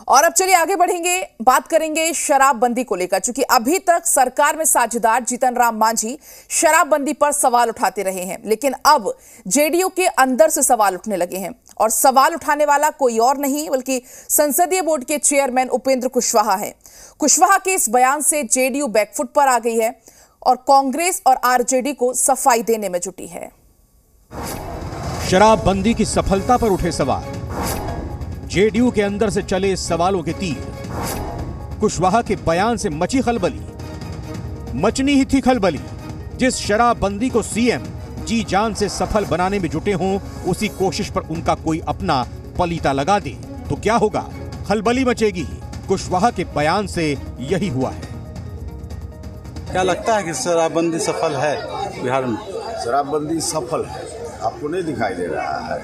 और अब चलिए आगे बढ़ेंगे, बात करेंगे शराबबंदी को लेकर। चूंकि अभी तक सरकार में साझेदार जीतन राम मांझी शराबबंदी पर सवाल उठाते रहे हैं, लेकिन अब जेडीयू के अंदर से सवाल उठने लगे हैं। और सवाल उठाने वाला कोई और नहीं बल्कि संसदीय बोर्ड के चेयरमैन उपेंद्र कुशवाहा है। कुशवाहा के इस बयान से जेडीयू बैकफुट पर आ गई है और कांग्रेस और आरजेडी को सफाई देने में जुटी है। शराबबंदी की सफलता पर उठे सवाल, जेडीयू के अंदर से चले सवालों के तीर। कुशवाहा के बयान से मची खलबली, मचनी ही थी खलबली। जिस शराबबंदी को सीएम जी जान से सफल बनाने में जुटे हों, उसी कोशिश पर उनका कोई अपना पलीता लगा दे तो क्या होगा? खलबली मचेगी। कुशवाहा के बयान से यही हुआ है। क्या लगता है कि शराबबंदी सफल है बिहार में? शराबबंदी सफल है, आपको नहीं दिखाई दे रहा है?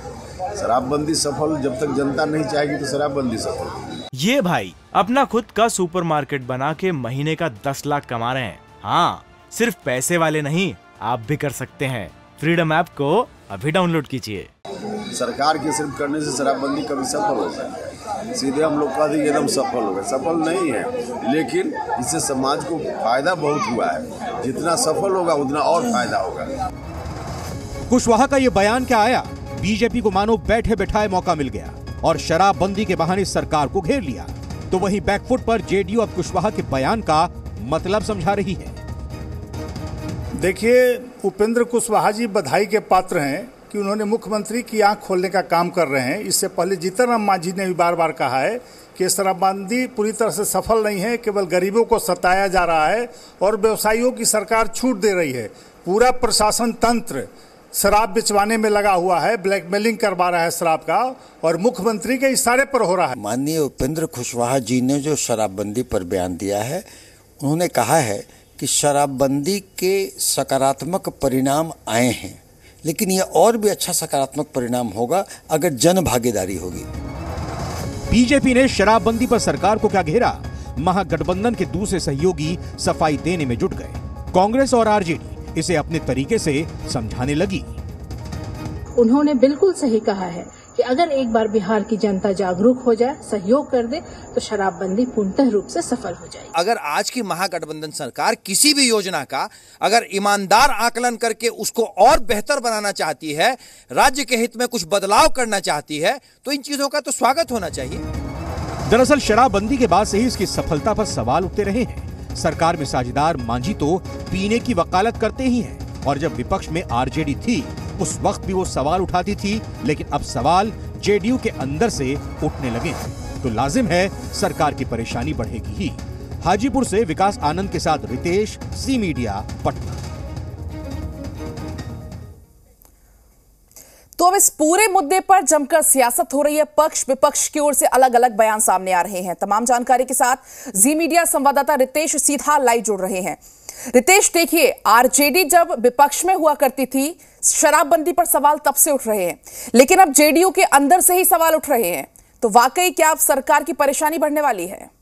शराबबंदी सफल, जब तक जनता नहीं चाहेगी तो शराबबंदी सफल। ये भाई अपना खुद का सुपरमार्केट बना के महीने का 10 लाख कमा रहे हैं। हाँ, सिर्फ पैसे वाले नहीं, आप भी कर सकते हैं। फ्रीडम ऐप को अभी डाउनलोड कीजिए। सरकार के सिर्फ करने से शराबबंदी कभी सफल हो सकती है? सीधे हम लोग कह देंगे एकदम सफल हो गए, सफल नहीं है। लेकिन इससे समाज को फायदा बहुत हुआ है। जितना सफल होगा उतना और फायदा होगा। कुशवाहा का ये बयान क्या आया? बीजेपी को मानो बैठे बैठाए मौका मिल गया और शराबबंदी के बहाने सरकार को घेर लिया। तो वहीं बैकफुट पर जेडीयू अब कुशवाहा के बयान का मतलब समझा रही है। देखिए, उपेंद्र कुशवाहा जी बधाई के पात्र हैं कि उन्होंने मुख्यमंत्री की आंख खोलने का काम कर रहे हैं। इससे पहले जीतन राम मांझी ने भी बार बार कहा है कि शराबबंदी पूरी तरह से सफल नहीं है, केवल गरीबों को सताया जा रहा है और व्यवसायियों की सरकार छूट दे रही है। पूरा प्रशासन तंत्र शराब बिचवाने में लगा हुआ है, ब्लैकमेलिंग करवा रहा है शराब का, और मुख्यमंत्री के इशारे पर हो रहा है। माननीय उपेंद्र कुशवाहा जी ने जो शराबबंदी पर बयान दिया है, उन्होंने कहा है कि शराबबंदी के सकारात्मक परिणाम आए हैं, लेकिन यह और भी अच्छा सकारात्मक परिणाम होगा अगर जन भागीदारी होगी। बीजेपी ने शराबबंदी पर सरकार को क्या घेरा? महागठबंधन के दूसरे सहयोगी सफाई देने में जुट गए। कांग्रेस और आरजेडी इसे अपने तरीके से समझाने लगी। उन्होंने बिल्कुल सही कहा है कि अगर एक बार बिहार की जनता जागरूक हो जाए, सहयोग कर दे, तो शराबबंदी पूर्णतः रूप से सफल हो जाएगी। अगर आज की महागठबंधन सरकार किसी भी योजना का अगर ईमानदार आकलन करके उसको और बेहतर बनाना चाहती है, राज्य के हित में कुछ बदलाव करना चाहती है, तो इन चीजों का तो स्वागत होना चाहिए। दरअसल शराबबंदी के बाद से ही इसकी सफलता पर सवाल उठते रहे हैं। सरकार में साझेदार मांझी तो पीने की वकालत करते ही हैं, और जब विपक्ष में आरजेडी थी उस वक्त भी वो सवाल उठाती थी। लेकिन अब सवाल जेडीयू के अंदर से उठने लगे हैं, तो लाजिम है सरकार की परेशानी बढ़ेगी ही। हाजीपुर से विकास आनंद के साथ रितेश, सी मीडिया, पटना। तो अब इस पूरे मुद्दे पर जमकर सियासत हो रही है। पक्ष विपक्ष की ओर से अलग अलग बयान सामने आ रहे हैं। तमाम जानकारी के साथ जी मीडिया संवाददाता रितेश सीधा लाइव जुड़ रहे हैं। रितेश, देखिए, आरजेडी जब विपक्ष में हुआ करती थी, शराबबंदी पर सवाल तब से उठ रहे हैं, लेकिन अब जेडीयू के अंदर से ही सवाल उठ रहे हैं। तो वाकई क्या अब सरकार की परेशानी बढ़ने वाली है?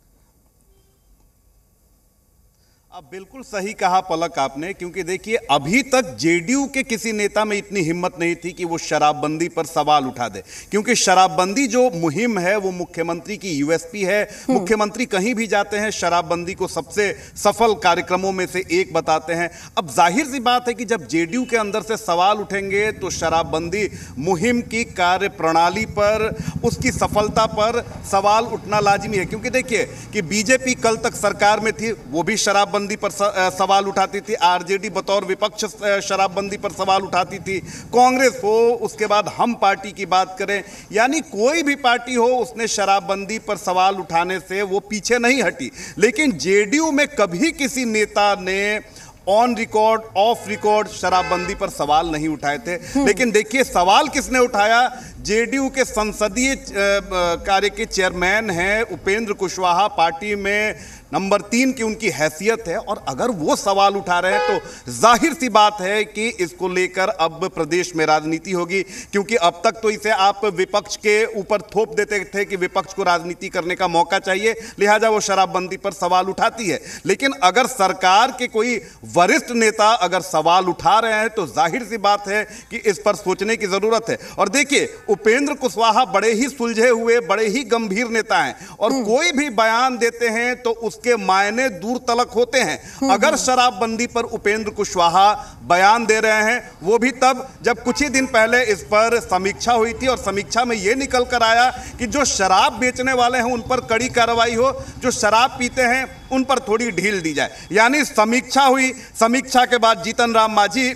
अब बिल्कुल सही कहा पलक आपने, क्योंकि देखिए अभी तक जेडीयू के किसी नेता में इतनी हिम्मत नहीं थी कि वो शराबबंदी पर सवाल उठा दे, क्योंकि शराबबंदी जो मुहिम है वो मुख्यमंत्री की यूएसपी है। मुख्यमंत्री कहीं भी जाते हैं शराबबंदी को सबसे सफल कार्यक्रमों में से एक बताते हैं। अब जाहिर सी बात है कि जब जेडीयू के अंदर से सवाल उठेंगे तो शराबबंदी मुहिम की कार्य प्रणाली पर, उसकी सफलता पर सवाल उठना लाजिमी है। क्योंकि देखिए कि बीजेपी कल तक सरकार में थी, वो भी शराबबंदी पर सवाल उठाती थी। आरजेडी बतौर विपक्ष शराबबंदी पर सवाल उठाती थी। कांग्रेस हो, उसके बाद हम पार्टी की बात करें, यानी कोई भी पार्टी हो, उसने शराबबंदी पर सवाल उठाने से वो पीछे नहीं हटी। लेकिन जेडीयू में कभी किसी नेता ने ऑन रिकॉर्ड, ऑफ रिकॉर्ड शराबबंदी पर सवाल नहीं उठाए थे। लेकिन देखिए सवाल किसने उठाया? जेडीयू के संसदीय कार्य के चेयरमैन हैं उपेंद्र कुशवाहा। पार्टी में नंबर 3 की उनकी हैसियत है, और अगर वो सवाल उठा रहे हैं तो जाहिर सी बात है कि इसको लेकर अब प्रदेश में राजनीति होगी। क्योंकि अब तक तो इसे आप विपक्ष के ऊपर थोप देते थे कि विपक्ष को राजनीति करने का मौका चाहिए, लिहाजा वो शराबबंदी पर सवाल उठाती है। लेकिन अगर सरकार के कोई वरिष्ठ नेता अगर सवाल उठा रहे हैं तो जाहिर सी बात है कि इस पर सोचने की जरूरत है। और देखिए उपेंद्र कुशवाहा बड़े ही सुलझे हुए, बड़े ही गंभीर नेता हैं और कोई भी बयान देते हैं तो उसके मायने दूर तलक होते हैं। अगर शराबबंदी पर उपेंद्र कुशवाहा बयान दे रहे हैं, वो भी तब जब कुछ ही दिन पहले इस पर समीक्षा हुई थी और समीक्षा में यह निकल कर आया कि जो शराब बेचने वाले हैं उन पर कड़ी कार्रवाई हो, जो शराब पीते हैं उन पर थोड़ी ढील दी जाए। यानी समीक्षा हुई, समीक्षा के बाद जीतन राम मांझी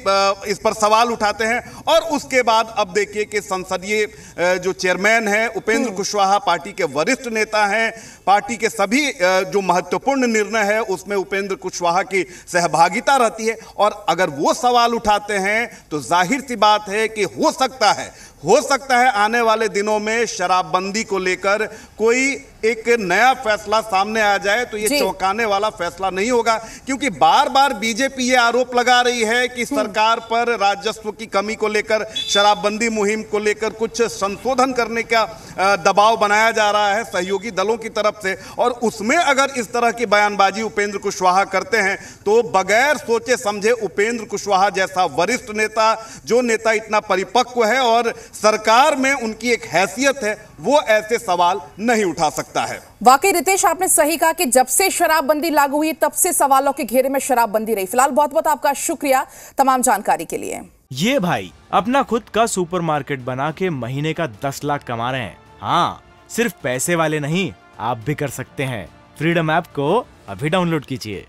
इस पर सवाल उठाते हैं और उसके बाद अब देखिए कि संसदीय जो चेयरमैन है उपेंद्र कुशवाहा पार्टी के वरिष्ठ नेता हैं, पार्टी के सभी जो महत्वपूर्ण निर्णय है उसमें उपेंद्र कुशवाहा की सहभागिता रहती है और अगर वो सवाल उठाते हैं तो जाहिर सी बात है कि हो सकता है आने वाले दिनों में शराबबंदी को लेकर कोई एक नया फैसला सामने आ जाए तो ये चौंकाने वाला फैसला नहीं होगा, क्योंकि बार बार बीजेपी ये आरोप लगा रही है कि सरकार पर राजस्व की कमी को लेकर, शराबबंदी मुहिम को लेकर कुछ संशोधन करने का दबाव बनाया जा रहा है सहयोगी दलों की तरफ से, और उसमें अगर इस तरह की बयानबाजी उपेंद्र कुशवाहा करते हैं तो बगैर सोचे समझे उपेंद्र कुशवाहा जैसा वरिष्ठ नेता, जो नेता इतना परिपक्व है और सरकार में उनकी एक हैसियत है, वो ऐसे सवाल नहीं उठा सकता है। वाकई रितेश, आपने सही कहा कि जब से शराबबंदी लागू हुई तब से सवालों के घेरे में शराबबंदी रही। फिलहाल बहुत बहुत आपका शुक्रिया तमाम जानकारी के लिए। ये भाई अपना खुद का सुपरमार्केट बना के महीने का 10 लाख कमा रहे हैं। हाँ, सिर्फ पैसे वाले नहीं, आप भी कर सकते हैं। फ्रीडम ऐप को अभी डाउनलोड कीजिए।